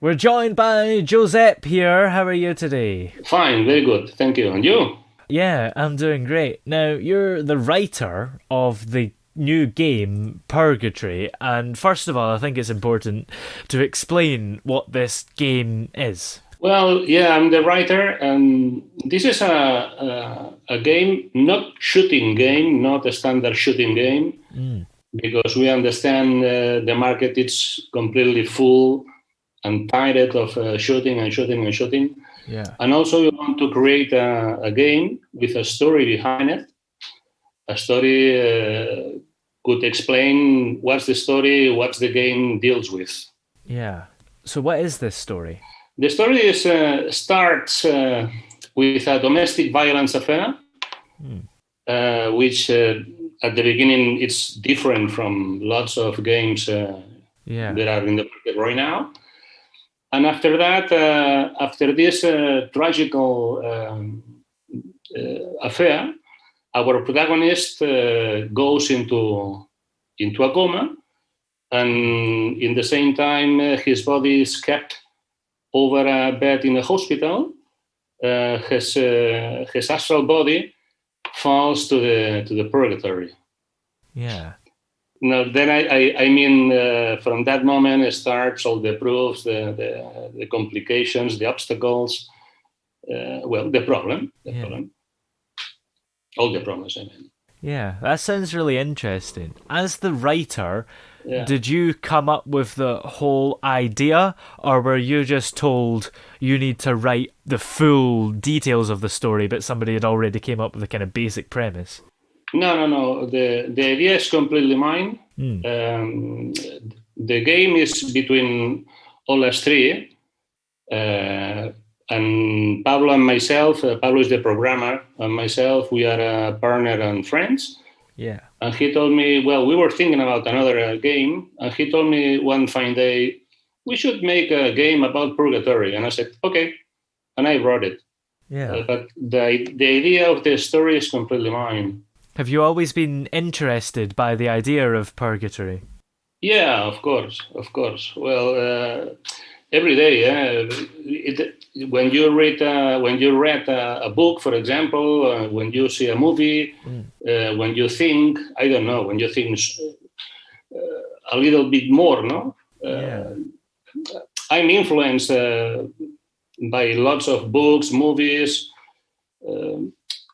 We're joined by Josep here. How are you today? Fine, very good. Thank you. And you? Yeah, I'm doing great. Now, you're the writer of the new game Purgatory, and first of all, I think it's important to explain what this game is. Well, yeah, I'm the writer, and this is a game, not shooting game, not a standard shooting game, Mm, because we understand the market is completely full and tired of shooting and shooting and shooting. yeah. And also, we want to create a game with a story behind it. A story could explain what's the story, what the game deals with. Yeah. So, what is this story? The story starts with a domestic violence affair, Mm, which at the beginning it's different from lots of games yeah. that are in the market right now. And after that, after this tragical affair, our protagonist goes into a coma, and in the same time, his body is kept over a bed in a hospital. His astral body falls to the purgatory. Yeah. Now, then I mean, from that moment it starts all the proofs, the complications, the obstacles. The problem, Yeah. all the problems. I mean, Yeah. That sounds really interesting. As the writer, yeah. did you come up with the whole idea, or were you just told you need to write the full details of the story, but somebody had already came up with a kind of basic premise? No. The idea is completely mine. Mm. The game is between all us three, and Pablo and myself. Pablo is the programmer, and myself, we are a partner and friends. Yeah. And he told me, well, we were thinking about another game, and he told me one fine day, we should make a game about purgatory. And I said, okay, and I wrote it. Yeah. But the idea of the story is completely mine. Have you always been interested by the idea of purgatory? Yeah, of course, of course. Well, every day, when you read a book, for example, when you see a movie, Mm. when you think, I don't know, when you think a little bit more, no? Yeah. I'm influenced by lots of books, movies. Um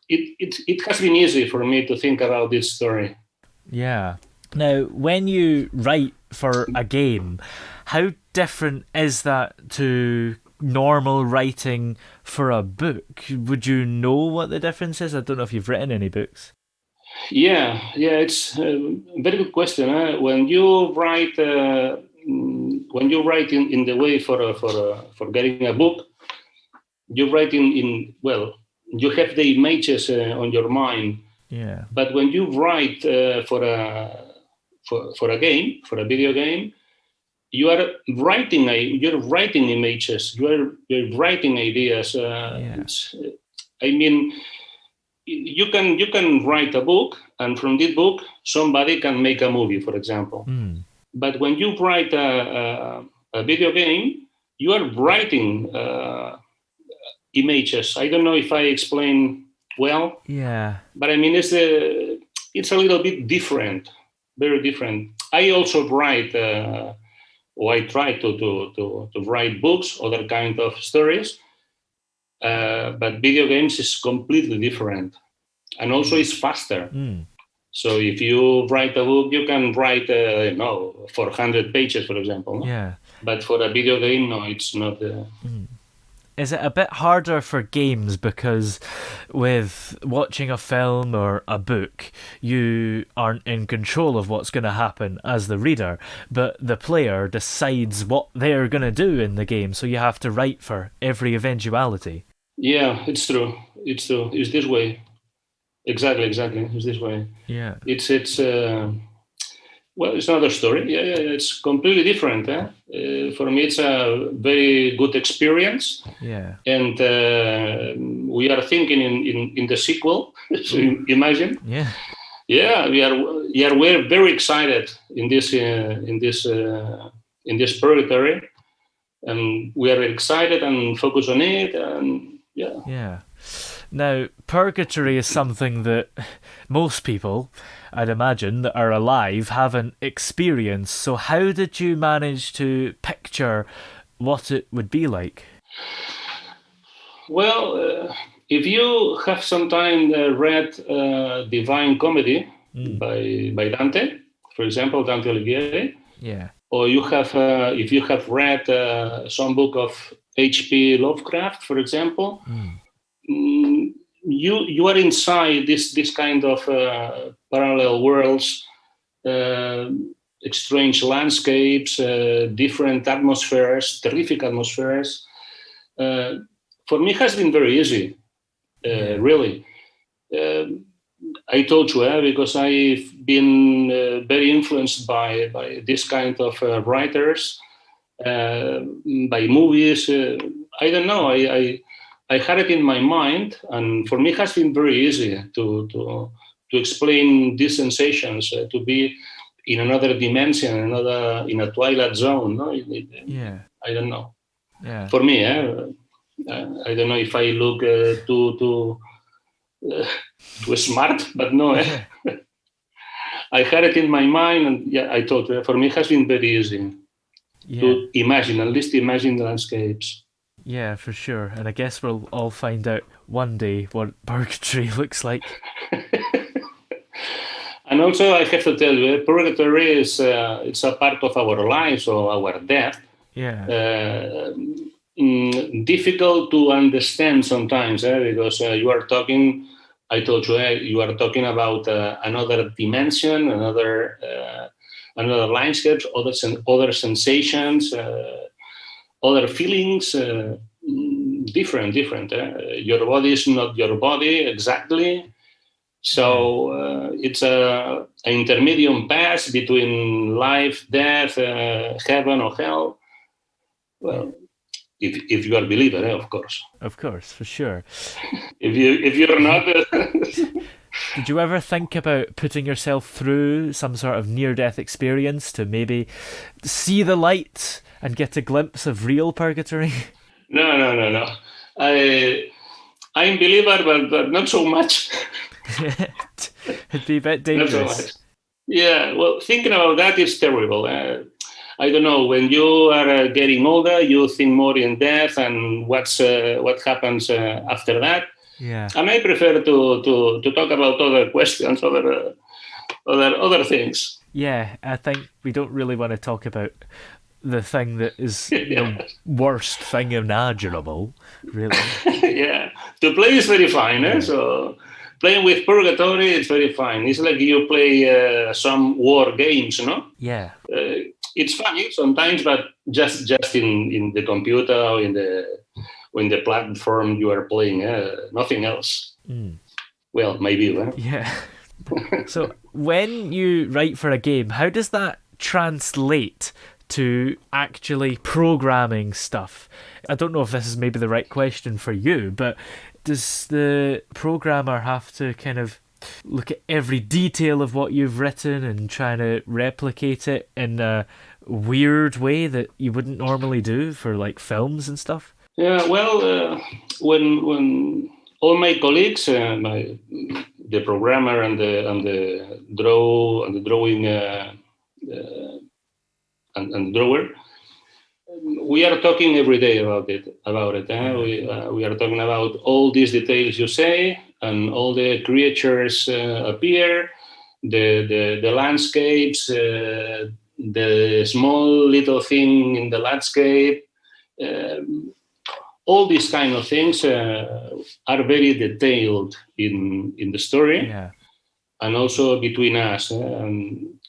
it has been easy for me to think about this story. Yeah. Now, when you write for a game, how different is that to normal writing for a book? Would you know what the difference is? I don't know if you've written any books. Yeah, it's a very good question. When you write, in the way for getting a book, you write in well, you have the images on your mind. Yeah. But when you write for a game, for a video game, you're writing images, you're writing ideas. Yeah. I mean, you can write a book, and from this book, somebody can make a movie, for example. Mm. But when you write a video game, you are writing images. I don't know if I explain well, Yeah. but I mean it's a little bit different, very different. I also write, or I try to write books, other kind of stories, but video games is completely different, and also it's faster. Mm. So if you write a book, you can write, no, 400 pages, for example. No? Yeah. But for a video game, no, it's not. Mm. Is it a bit harder for games because with watching a film or a book, you aren't in control of what's going to happen as the reader, but the player decides what they're going to do in the game, so you have to write for every eventuality? Yeah, it's true. It's true. It's this way. Exactly. It's this way. Yeah. It's well, it's another story. Yeah. It's completely different. For me, it's a very good experience, Yeah. and we are thinking in the sequel. So Ooh. imagine. Yeah. Yeah, we are. Yeah, we're very excited in this purgatory. and we are excited and focus on it, and yeah. Yeah. Now, Purgatory is something that most people, I'd imagine, that are alive haven't experienced. So how did you manage to picture what it would be like? Well, if you have sometime read Divine Comedy by Dante, for example, Dante Alighieri, Yeah. or you have, if you have read some book of H.P. Lovecraft, for example, you are inside this kind of parallel worlds, strange landscapes, different atmospheres, terrific atmospheres. For me, it has been very easy, really. I told you, because I've been very influenced by this kind of writers, by movies. I don't know. I had it in my mind, and for me, it has been very easy to explain these sensations, to be in another dimension, in a twilight zone. No, I don't know. Yeah. For me, I don't know if I look too smart, but no. I had it in my mind, and I thought for me it has been very easy to imagine, at least imagine the landscapes. Yeah, for sure. And I guess we'll all find out one day what Purgatory looks like. And also, I have to tell you, Purgatory is it's a part of our lives or our death. Yeah. Difficult to understand sometimes, because you are talking. I told you, you are talking about another dimension, another landscapes, other sensations, other feelings, different. Your body is not your body exactly. So it's an intermediate pass between life, death, heaven or hell. Well, if you are a believer, of course. Of course, for sure. If you're not. Did you ever think about putting yourself through some sort of near-death experience to maybe see the light and get a glimpse of real purgatory? No. I'm a believer, but not so much. It'd be a bit dangerous. Not so much. Yeah, well, thinking about that is terrible. I don't know. When you are getting older, you think more in death and what happens after that. Yeah. And I prefer to talk about other questions, other things. Yeah, I think we don't really want to talk about the thing that is the worst thing imaginable, really. Yeah, to play is very fine. So playing with Purgatory is very fine. It's like you play some war games, no? Yeah. It's funny sometimes, but just in the computer or in the platform you are playing, nothing else. Well, maybe. Yeah. So when you write for a game, how does that translate to actually programming stuff? I don't know if this is maybe the right question for you, but does the programmer have to kind of look at every detail of what you've written and try to replicate it in a weird way that you wouldn't normally do for like films and stuff? Yeah, well, when all my colleagues, the programmer and the drawing and the drawer, we are talking every day about it. We are talking about all these details you say, and all the creatures appear, the landscapes, the small little thing in the landscape. All these kind of things are very detailed in the story, and also between us.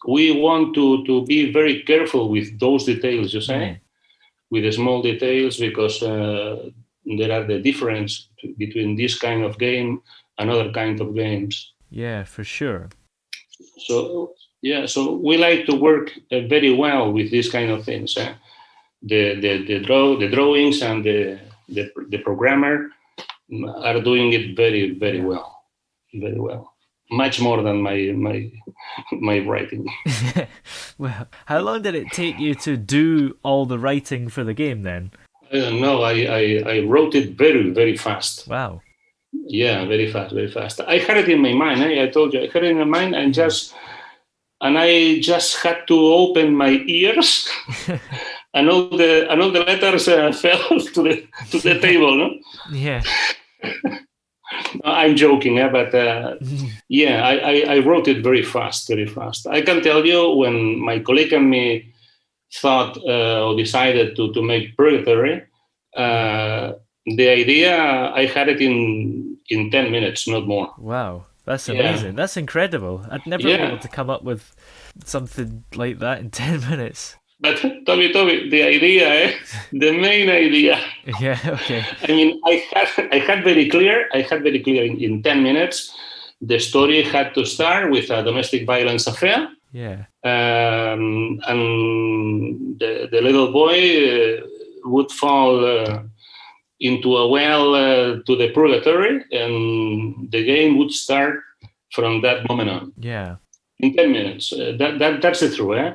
We want to be very careful with those details, you say, with the small details, because there are the difference between this kind of game and other kind of games. Yeah, for sure. So we like to work very well with these kind of things. The drawings and the programmer are doing it very, very well. Very well. much more than my writing. Well, how long did it take you to do all the writing for the game then? I don't know. I wrote it very, very fast. Wow. Yeah, very fast, very fast. I had it in my mind. I told you, I had it in my mind, and I just had to open my ears, and all the letters fell to the table. No? Yeah. I'm joking, but yeah, I wrote it very fast, very fast. I can tell you when my colleague and me thought or decided to make Purgatory, the idea, I had it in 10 minutes, not more. Wow, that's amazing. Yeah. That's incredible. I'd never be able to come up with something like that in 10 minutes. But Toby, the idea, the main idea. Yeah, okay. I mean, I had very clear in 10 minutes, the story had to start with a domestic violence affair. Yeah. And the little boy would fall into a well to the Purgatory, and the game would start from that moment on. Yeah. In 10 minutes. That's the truth, eh?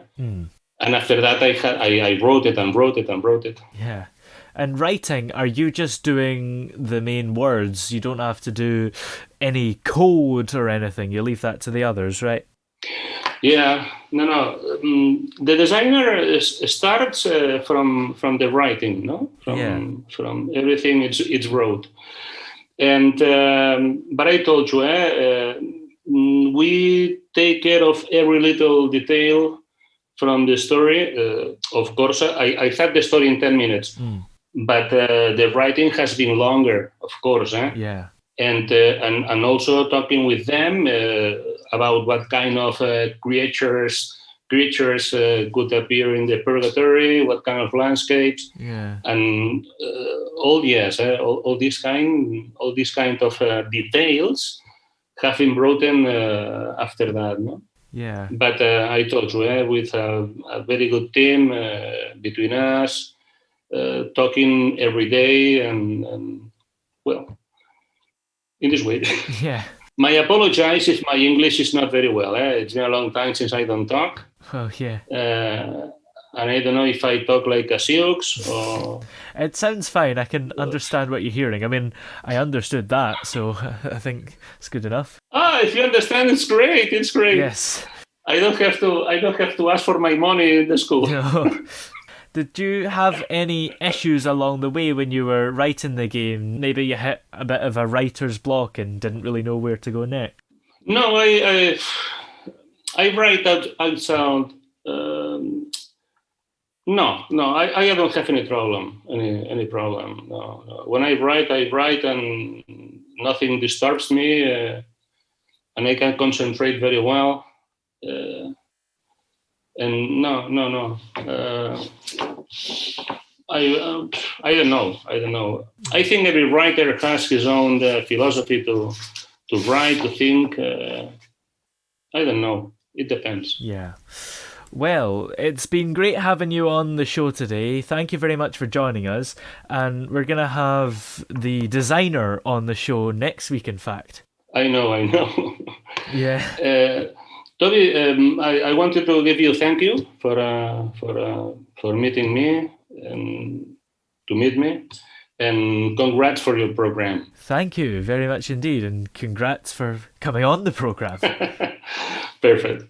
And after that, I wrote it and wrote it and wrote it. Yeah. And writing, are you just doing the main words? You don't have to do any code or anything. You leave that to the others, right? Yeah. No. The designer starts from the writing, no? From everything it's wrote. And but I told you, we take care of every little detail from the story. Of course, I had the story in 10 minutes, but the writing has been longer, of course. Yeah. And also talking with them about what kind of creatures could appear in the Purgatory, what kind of landscapes, and all these kind of details have been brought in after that. No? Yeah. But I told you, with a very good team between us, talking every day, and well, in this way. Yeah. My apologies if my English is not very well. It's been a long time since I don't talk. Oh, yeah. And I don't know if I talk like a Sioux or... It sounds fine. I can understand what you're hearing. I mean, I understood that, so I think it's good enough. If you understand, it's great. It's great. Yes. I don't have to ask for my money in the school. No. Did you have any issues along the way when you were writing the game? Maybe you hit a bit of a writer's block and didn't really know where to go next? No, I write out sound. No, I don't have any problem. Any problem? No. When I write, and nothing disturbs me, and I can concentrate very well. And no. I don't know. I think every writer has his own philosophy to write, to think. I don't know. It depends. Yeah. Well, it's been great having you on the show today. Thank you very much for joining us. And we're going to have the designer on the show next week, in fact. I know. Yeah. Toby, I wanted to give you thank you for meeting me and to meet me, and congrats for your program. Thank you very much indeed, and congrats for coming on the program. Perfect.